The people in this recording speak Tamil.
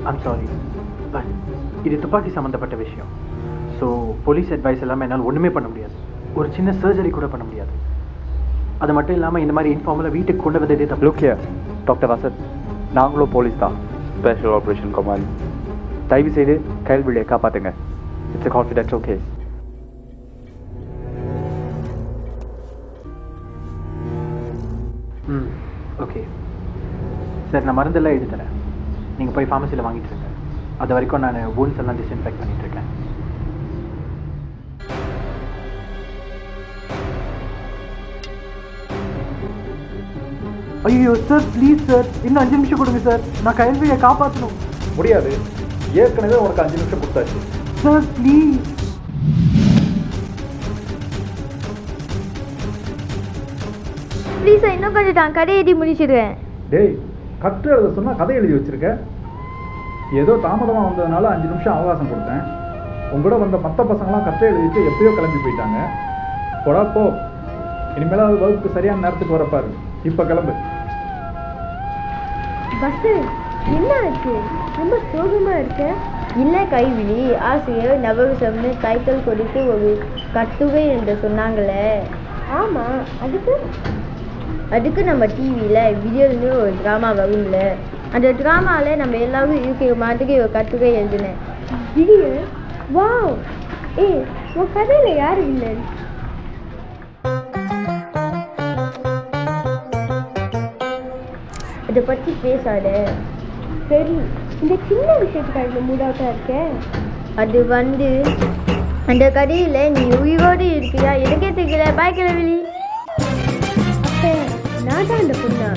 ஐம் சாரி, பட் இது துப்பாக்கி சம்மந்தப்பட்ட விஷயம். ஸோ போலீஸ் அட்வைஸ் எல்லாமே என்னால் ஒன்றுமே பண்ண முடியாது. ஒரு சின்ன சர்ஜரி கூட பண்ண முடியாது. அது மட்டும் இல்லாமல் இந்த மாதிரி இன்ஃபார்மலாக வீட்டுக்கு கொண்டு வந்ததே தப்பு. லுக் ஹியர் டாக்டர் வசந்த், நாங்களும் போலீஸ் தான், ஸ்பெஷல் ஆப்ரேஷன் கமாண்ட். தயவு செய்து கைல்விழியை காப்பாற்றுங்க. It's a confidential case. Okay sir, நான் மருந்தெல்லாம் எழுதி தரேன். நீங்கள் போய் ஃபார்மசியில் வாங்கிட்டு இருங்க. அது வரைக்கும் நான் வூண்ட்ஸ் எல்லாம் டிஸ்இன்ஃபெக்ட் பண்ணிட்டு இருக்கேன். ஐயோ சார், ப்ளீஸ் சார், இன்னும் 5 நிமிஷம் கொடுங்க சார். நான் கைல்வியை காப்பாற்றணும். முடியாது, ஏற்கனவே உனக்கு 5 நிமிஷம் கொடுத்தாச்சு. Sir please. ப்ளீஸ் சார், இன்னும் கொஞ்சம் தான் கடை எழுதி முடிச்சிடுவேன். டேய், கட்டு எழுத சொன்னால் கதை எழுதி வச்சிருக்க. ஏதோ தாமதமாக வந்ததுனால 5 நிமிஷம் அவகாசம் கொடுத்தேன். உங்களோட வந்த மற்ற பசங்களாம் கட்டை எழுதிட்டு எப்பயோ கிளம்பி போயிட்டாங்க. போடா போ, இனிமேலாவது வகுப்புக்கு சரியான நேரத்துக்கு வரப்பாரு. இப்போ கிளம்பு. பஸ் என்ன ஆச்சு? ரொம்ப சோகமாக இருக்கு. இல்லை கைவிழி, ஆசிரியர் நவவிசம்னு டைட்டில் கொடுத்து ஒரு கட்டுரை என்று சொன்னாங்களே. ஆமாம், அதுக்கு நம்ம டிவியில் வீடியோன்னு ஒரு ட்ராமா வரும்ல, அந்த ட்ராமாவில் நம்ம எல்லாரும் இருக்கிற மாதிரி ஒரு கட்டுரை எழுதினேன். வீடியோ? வாவ்! உன் கதையில் யார் இல்லை? அதை பற்றி பேசாத. சரி, இந்த சின்ன விஷயத்துக்காக மூட் அவுட்டாக இருக்கேன். அது அந்த கதையில் நீ உயிரோடு இருக்கியா எனக்கே தெரியல. பாய் கிளவி. நான் தான் அந்த பொண்ணா?